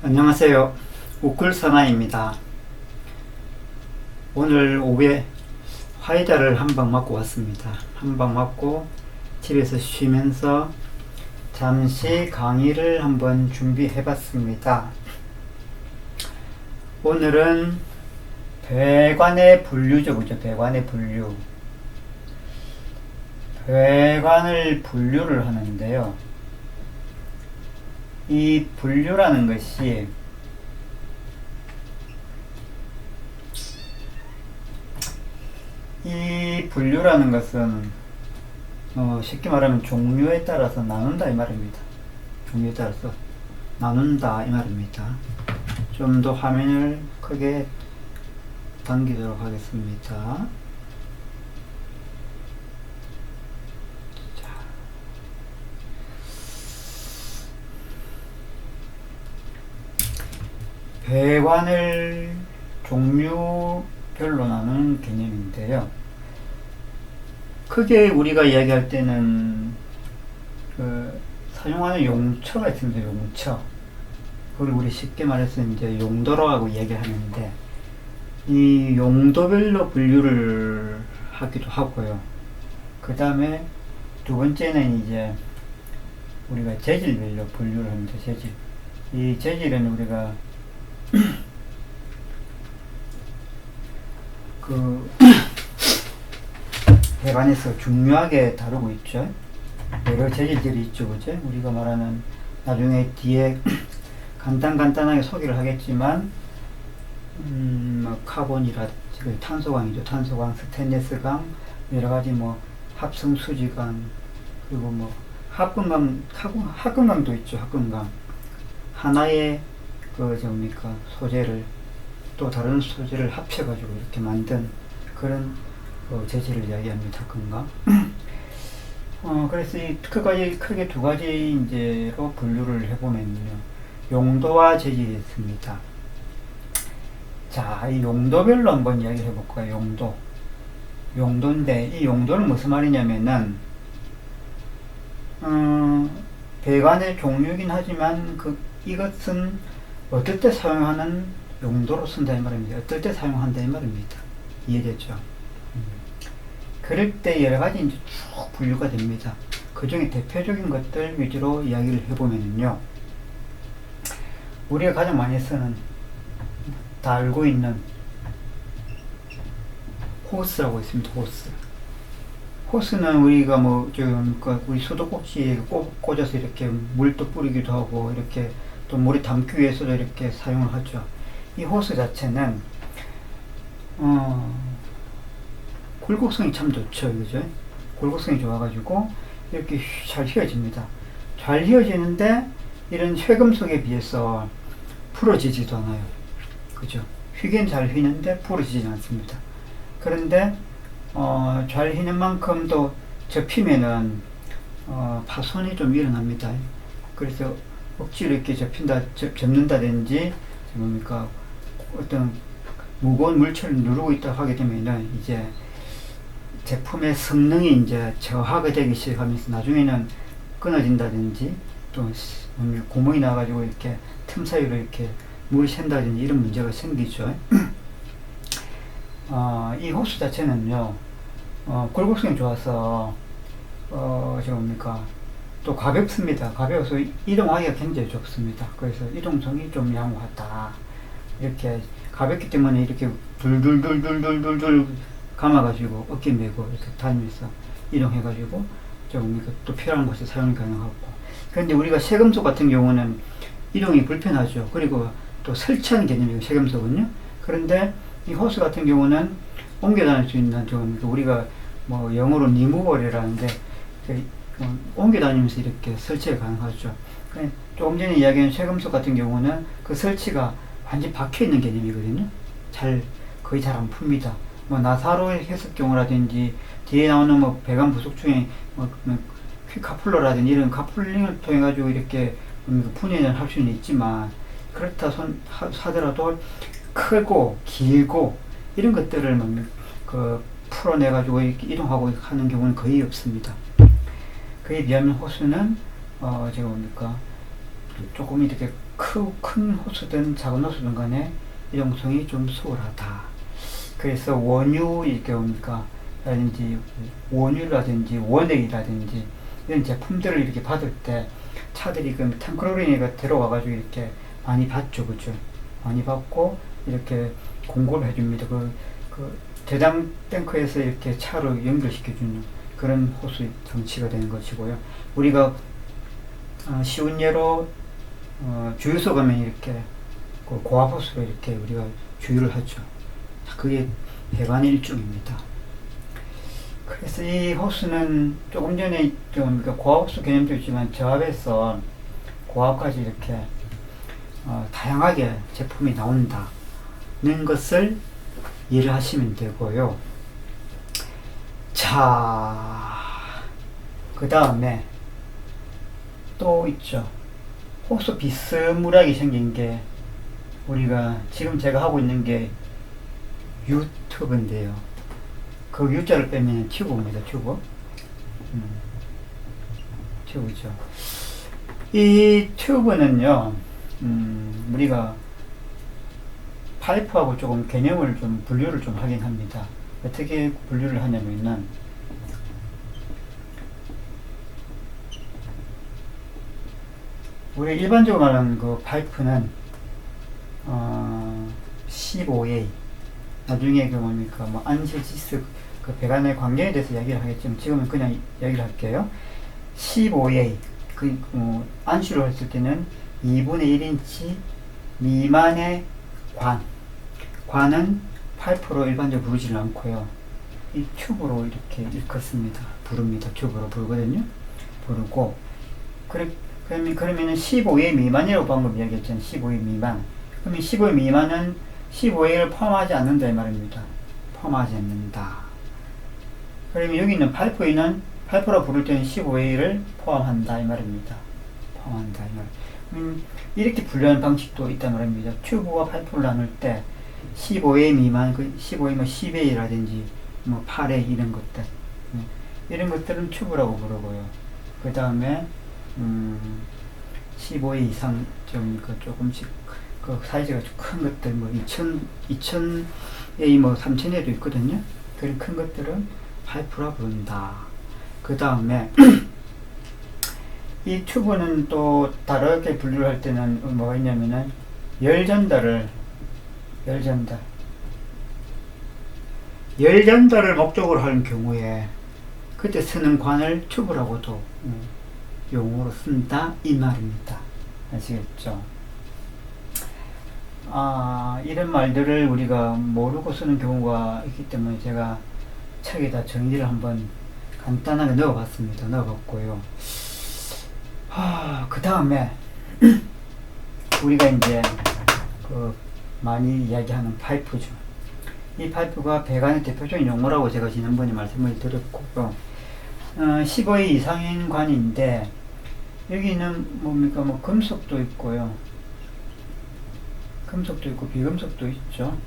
안녕하세요. 우클사나입니다. 오늘 오후에 화이자를 한 방 맞고 왔습니다. 한 방 맞고 집에서 쉬면서 잠시 강의를 한번 준비해 봤습니다. 오늘은 배관의 분류죠. 그죠? 배관의 분류. 배관을 분류를 하는데요. 이 분류라는 것이 쉽게 말하면 종류에 따라서 나눈다 이 말입니다. 종류에 따라서 나눈다 이 말입니다. 좀 더 화면을 크게 당기도록 하겠습니다. 배관을 종류별로 나누는 개념인데요. 크게 우리가 이야기할 때는 사용하는 용처가 있습니다. 용처. 그걸 우리 쉽게 말해서 이제 용도라고 얘기하는데, 이 용도별로 분류를 하기도 하고요. 그 다음에 두 번째는 이제 우리가 재질별로 분류를 합니다. 재질. 이 재질은 우리가 배관에서 중요하게 다루고 있죠. 여러 재질들이 있죠, 그죠? 우리가 말하는 나중에 뒤에 간단하게 소개를 하겠지만, 카본이라든지 탄소광이죠. 탄소광, 스테인리스광, 여러 가지 합성 수지광, 그리고 합금광도 있죠. 합금광. 하나의 소재를 또 다른 소재를 합쳐가지고 이렇게 만든 그런 재질을 이야기합니다. 금강. 그래서 크게 두 가지 이제로 분류를 해보면요. 용도와 재질이 있습니다. 자, 이 용도별로 한번 이야기해 볼까요? 용도인데, 이 용도는 무슨 말이냐면은, 배관의 종류이긴 하지만, 이것은 어떨 때 사용하는 용도로 쓴다 이 말입니다. 어떨 때 사용한다 이 말입니다. 이해됐죠? 그럴 때 여러 가지 이제 쭉 분류가 됩니다. 그 중에 대표적인 것들 위주로 이야기를 해보면요. 우리가 가장 많이 쓰는, 다 알고 있는 호스라고 있습니다. 호스. 호스는 우리가 우리 수도꼭지에 꽂아서 이렇게 물도 뿌리기도 하고, 이렇게 또 물에 담기 위해서도 이렇게 사용을 하죠. 이 호스 자체는 굴곡성이 참 좋죠. 그죠? 굴곡성이 좋아가지고 이렇게 잘 휘어집니다. 잘 휘어지는데 이런 회금속에 비해서 풀어지지도 않아요. 그죠? 휘긴 잘 휘는데 풀어지지 않습니다. 그런데 잘 휘는 만큼 또 접히면은 파손이 좀 일어납니다. 그래서 억지로 이렇게 접는다든지 어떤 무거운 물체를 누르고 있다 하게 되면은 이제 제품의 성능이 이제 저하가 되기 시작하면서 나중에는 끊어진다든지 또 구멍이 나가지고 이렇게 틈 사이로 이렇게 물이 샌다든지 이런 문제가 생기죠. 이 호스 자체는요, 굴곡성이 좋아서 또 가볍습니다. 가벼워서 이동하기가 굉장히 좋습니다. 그래서 이동성이 좀 양호하다. 이렇게 가볍기 때문에 이렇게 둘 감아가지고 어깨 메고 이렇게 다니면서 이동해가지고 또 필요한 곳에 사용이 가능하고. 그런데 우리가 세금속 같은 경우는 이동이 불편하죠. 그리고 또 설치하는 개념이고 세금속은요. 그런데 이 호스 같은 경우는 옮겨 다닐 수 있는 우리가 영어로 리무버리라는데 옮겨 다니면서 이렇게 설치가 가능하죠. 조금 전에 이야기한 쇠금속 같은 경우는 그 설치가 완전히 박혀 있는 개념이거든요. 거의 잘 안 풉니다. 나사로 해석경우라든지 뒤에 나오는 배관 부속 중에 퀵카플러라든지 이런 카플링을 통해 가지고 이렇게 분해를 할 수는 있지만, 그렇다 하더라도 크고 길고 이런 것들을 풀어내 가지고 이동하고 하는 경우는 거의 없습니다. 그에 비하면 호수는 조금 이렇게 큰 호수든 작은 호수든 간에 이동성이 좀 수월하다. 그래서 원유 이렇게 뭡니까 라든지 원유라든지 원액이라든지 이런 제품들을 이렇게 받을 때 차들이 그 탱크로리가 들어와가지고 이렇게 많이 받죠, 그죠? 많이 받고 이렇게 공급을 해줍니다. 그 대장 탱크에서 이렇게 차로 연결시켜주는 그런 호수 장치가 되는 것이고요. 우리가 쉬운 예로 주유소 가면 이렇게 그 고압 호수로 이렇게 우리가 주유를 하죠. 그게 배관의 일종입니다. 그래서 이 호수는 조금 전에 좀 고압호수 개념도 있지만 저압에서 고압까지 이렇게 다양하게 제품이 나온다는 것을 이해를 하시면 되고요. 자, 그 다음에 또 있죠. 호수 비스무리하게 생긴 게 우리가 지금 제가 하고 있는 게 유튜브인데요. 그 U자를 빼면 튜브입니다. 튜브. 튜브죠. 이 튜브는요, 우리가 파이프하고 조금 개념을 좀 분류를 좀 하긴 합니다. 어떻게 분류를 하냐면은, 우리 일반적으로 말하는 그 파이프는 15A, 나중에 그 뭡니까 뭐 안실지스 그 배관의 관계에 대해서 이야기를 하겠지만 지금은 그냥 이야기를 할게요. 15A 안시로 했을 때는 2분의 1인치 미만의 관은 파이프로 일반적으로 부르지는 않고요. 이 튜브로 이렇게 일컫습니다. 부릅니다. 튜브로 부르거든요. 부르고 그러면은 15A 미만이라고 방금 이야기했잖아요. 15A 미만. 그러면 15A 미만은 15A를 포함하지 않는다 이 말입니다. 포함하지 않는다. 그러면 여기 있는 파이프라 부를 때는 15A를 포함한다 이 말입니다. 포함한다 이 말. 이렇게 분류하는 방식도 있단 말입니다. 튜브와 파이프를 나눌 때 15A 미만, 15A 뭐 10A라든지 뭐 8A 이런 것들, 이런 것들은 튜브라고 부르고요. 그 다음에 15A 이상 좀 조금씩 그 사이즈가 좀 큰 것들 뭐 2000A 뭐 3000A도 있거든요. 그런 큰 것들은 파이프라 부른다. 그 다음에 이 튜브는 또 다르게 분류를 할 때는 뭐가 있냐면은 열전달을 목적으로 하는 경우에 그때 쓰는 관을 튜브라고도 용어로 쓴다 이 말입니다. 아시겠죠? 이런 말들을 우리가 모르고 쓰는 경우가 있기 때문에 제가 책에다 정리를 한번 간단하게 넣어봤습니다. 넣어봤고요. 그 다음에 우리가 이제 많이 이야기하는 파이프죠. 이 파이프가 배관의 대표적인 용어라고 제가 지난번에 말씀을 드렸고요. 15A 이상인 관인데 여기는 뭡니까 뭐 금속도 있고요. 금속도 있고 비금속도 있죠.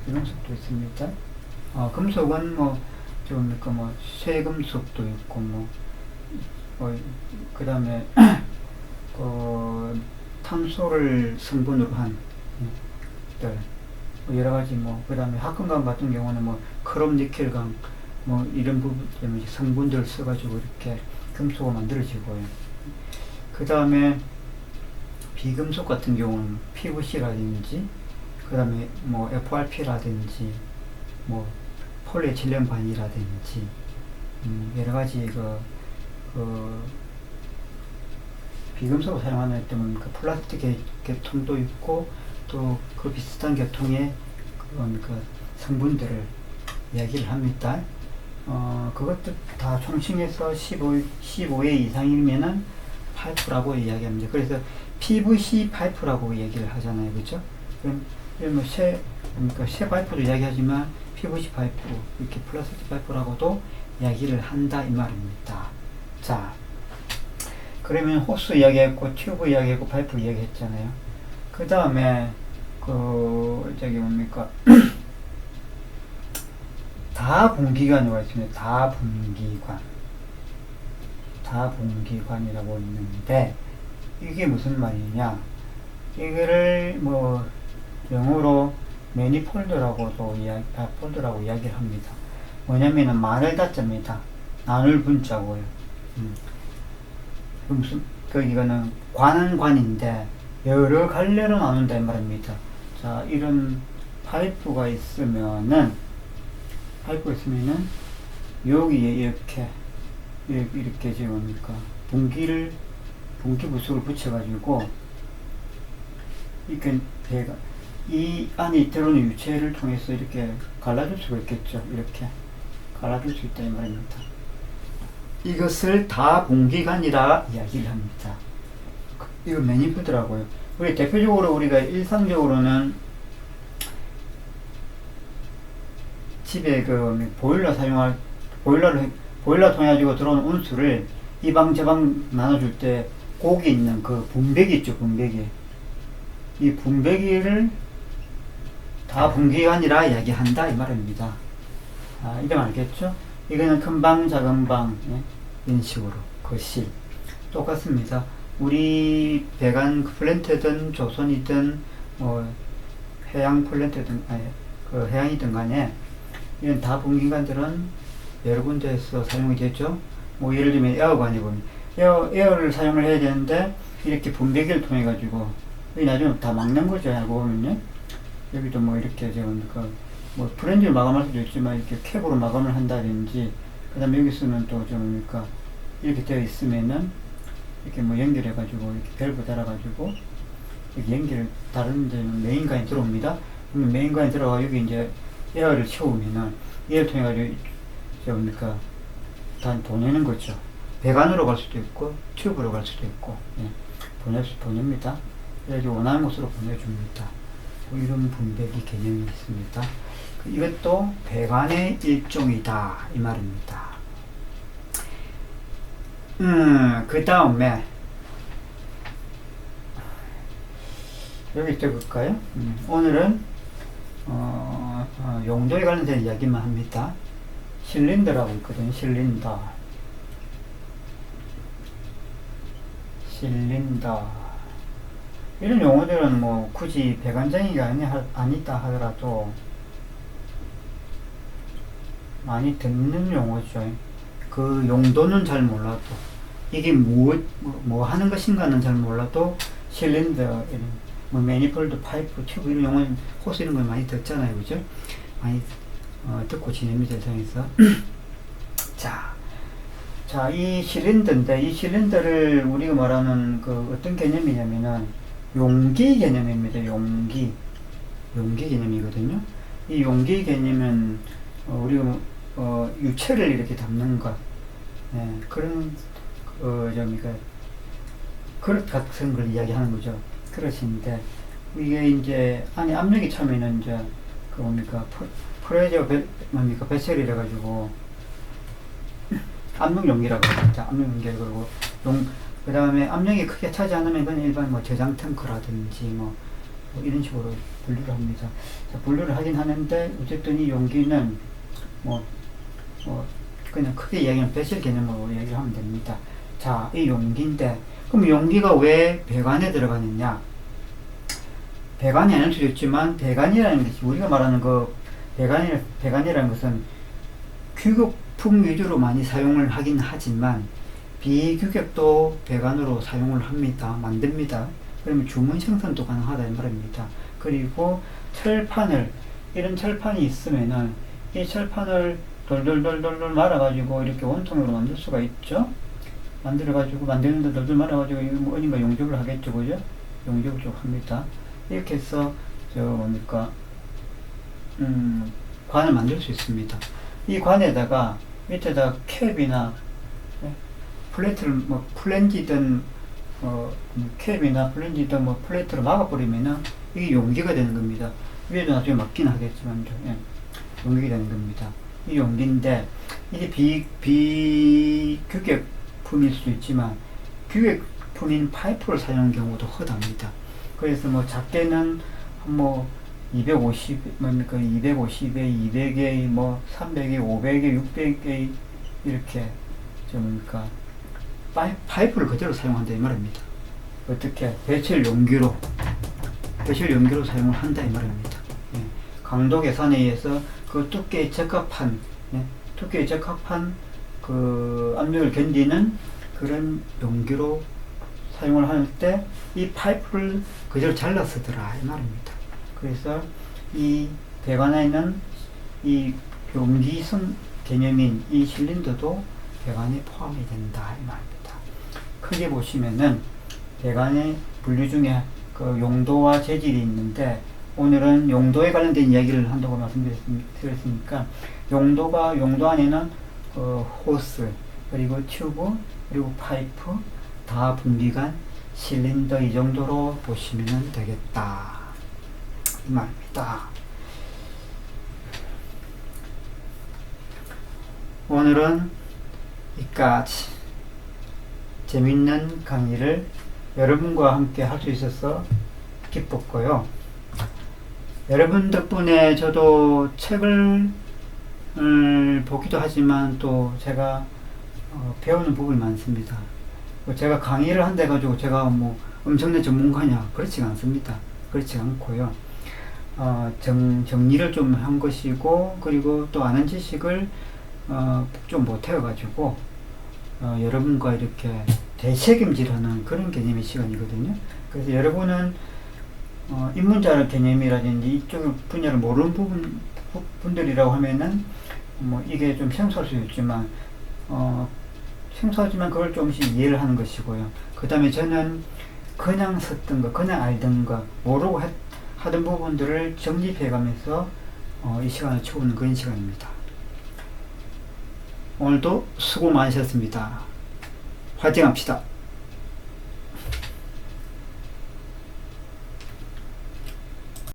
비금속도 있습니다. 금속은 뭐 쇠금속도 있고 그 다음에 탄소를 성분으로 한 여러 가지 그 다음에 합금강 같은 경우는 크롬 니켈강 이런 부분 때문에 성분들을 써가지고 이렇게 금속으로 만들어지고요. 그 다음에 비금속 같은 경우는 PVC라든지 그 다음에 FRP라든지 폴리에틸렌반이라든지 여러 가지 비금속을 사용하는 때문에 플라스틱 계통도 있고 또 그 비슷한 계통의 성분들을 이야기를 합니다. 그것도 다 총칭해서 15회 이상이면은 파이프라고 이야기합니다. 그래서 PVC 파이프라고 얘기를 하잖아요. 그죠? 그럼 새 파이프도 이야기하지만 PVC 파이프, 이렇게 플라스틱 파이프라고도 이야기를 한다 이 말입니다. 자, 그러면 호스 이야기했고 튜브 이야기했고 파이프 이야기했잖아요. 그 다음에 다분기관이라고 있습니다. 다분기관이라고 있는데 이게 무슨 말이냐? 이거를 뭐 영어로 매니폴드라고도 폴드라고 이야기를 합니다. 뭐냐면은 만을 닫자입니다. 나눌 분자고요. 무슨 이거는 관은 관인데 여러 갈래로 나눈다 이 말입니다. 자, 이런 파이프가 있으면은 여기에 이렇게 지금 분기 부속을 붙여가지고 이렇게 이 안에 들어오는 유체를 통해서 이렇게 갈라줄 수가 있겠죠. 이렇게 갈라줄 수 있다 이 말입니다. 이것을 다분기관이라 이야기를 합니다. 이거 매니폴드라고요. 우리 대표적으로 우리가 일상적으로는 집에 보일러 통해 가지고 들어오는 온수를 이 방 저 방 나눠줄 때 고기 있는 그 분배기 있죠. 분배기. 이 분배기를 다분기관이라 이야기한다 이 말입니다. 이름 알겠죠? 이거는 큰 방, 작은 방, 이런 식으로 거실 똑같습니다. 우리 배관 플랜트든 조선이든 해양 플랜트든 그 해양이든 간에 이런 다분기관들은 여러 군데에서 사용이 되죠. 뭐 예를 들면 에어관이 보면 에어를 사용을 해야 되는데 이렇게 분배기를 통해 가지고 나중에 다 막는 거죠. 알고 보면요. 여기도 뭐 이렇게 뭐 프렌즈를 마감할 수도 있지만 이렇게 캡으로 마감을 한다든지, 그 다음에 여기서는 또 이렇게 되어 있으면은 이렇게 뭐 연결해가지고 이렇게 밸브 달아가지고 이렇게 다른 데는 메인관이 들어옵니다. 그러면 메인관이 들어가 여기 이제 에어를 채우면은 얘를 통해가지고 다 보내는 거죠. 배관으로 갈 수도 있고 튜브로 갈 수도 있고 보냅니다. 그래가지고 원하는 곳으로 보내줍니다. 이런 분배기 개념이 있습니다. 이것도 배관의 일종이다 이 말입니다. 그 다음에 여기 적을까요? 오늘은 용도에 관련된 이야기만 합니다. 실린더라고 있거든요. 실린더. 이런 용어들은 뭐 굳이 배관장애가 아니다 하더라도 많이 듣는 용어죠. 그 용도는 잘 몰라도, 이게 뭐 하는 것인가는 잘 몰라도 실린더, 뭐 매니폴드, 파이프, 튜브 이런 용어, 호스 이런 걸 많이 듣잖아요. 그죠? 많이 듣고 지냅니다. 세상에서. 자, 이 실린더인데, 이 실린더를 우리가 말하는 어떤 개념이냐면은 용기 개념입니다. 용기 개념이거든요. 이 용기 개념은 우리가 유체를 이렇게 담는 것, 그런 그릇 같은 걸 이야기하는 거죠. 그릇인데 이게 이제 안에 압력이 차면은 이제 프레저 베셀이라 가지고 압력 용기라고 합니다. 압력 용기. 그리고 그 다음에 압력이 크게 차지 않으면 그건 일반 저장 탱크라든지 뭐 이런 식으로 분류를 합니다. 자, 분류를 하긴 하는데 어쨌든 이 용기는 그냥 크게 이야기하면 배실 개념으로 이야기를 하면 됩니다. 자, 이 용기인데 그럼 용기가 왜 배관에 들어가느냐? 배관이 아닐 수도 있지만 배관이라는 것이 우리가 말하는 배관이라는 것은 규격품 위주로 많이 사용을 하긴 하지만 비규격도 배관으로 사용을 만듭니다. 그러면 주문 생산도 가능하다 이 말입니다. 그리고 이런 철판이 있으면은 이 철판을 돌돌돌돌 말아가지고 이렇게 원통으로 만들 수가 있죠. 만드는데 돌돌 말아가지고 이거 어딘가 용접을 하겠죠. 그죠? 용접을 좀 합니다. 이렇게 해서 관을 만들 수 있습니다. 이 관에다가 밑에다 캡이나 플레이트를 플랜지든 캡이나 플랜지든 플레이트로 막아버리면은 이게 용기가 되는 겁니다. 위에도 나중에 막긴 하겠지만 용기가 되는 겁니다. 이 용기인데 이게 비규격품일 수도 있지만 규격품인 파이프를 사용하는 경우도 허다합니다. 그래서 작게는 250에 200에 300에 500에 600에 이렇게 파이프를 그대로 사용한다 이 말입니다. 어떻게 배칠 용기로 사용을 한다 이 말입니다. 예. 강도 계산에 의해서 그 두께에 적합한 그 압력을 견디는 그런 용기로 사용을 할 때 이 파이프를 그대로 잘라 쓰더라 이 말입니다. 그래서 이 배관에 있는 이 용기성 개념인 이 실린더도 배관에 포함이 된다 이 말입니다. 크게 보시면은 배관의 분류 중에 그 용도와 재질이 있는데, 오늘은 용도에 관련된 이야기를 한다고 말씀드렸으니까, 용도 안에는 호스, 그리고 튜브, 그리고 파이프, 다 분기관, 실린더 이 정도로 보시면 되겠다 이 말입니다. 오늘은 이까지 재밌는 강의를 여러분과 함께 할 수 있어서 기뻤고요. 여러분 덕분에 저도 책을 보기도 하지만 또 제가 배우는 부분이 많습니다. 제가 강의를 한다 해가지고 제가 뭐 엄청난 전문가냐, 그렇지가 않습니다. 그렇지 않고요. 정리를 좀 한 것이고, 그리고 또 아는 지식을 좀 못해가지고 여러분과 이렇게 대책임질하는 그런 개념의 시간이거든요. 그래서 여러분은 입문자 개념이라든지 이쪽 분야를 모르는 분들이라고 하면은 뭐 이게 좀 생소할 수 있지만 생소하지만 그걸 조금씩 이해를 하는 것이고요. 그 다음에 저는 그냥 썼던 거, 그냥 알던 거, 모르고 하던 부분들을 정립해 가면서 이 시간을 채우는 그런 시간입니다. 오늘도 수고 많으셨습니다. 화이팅 합시다.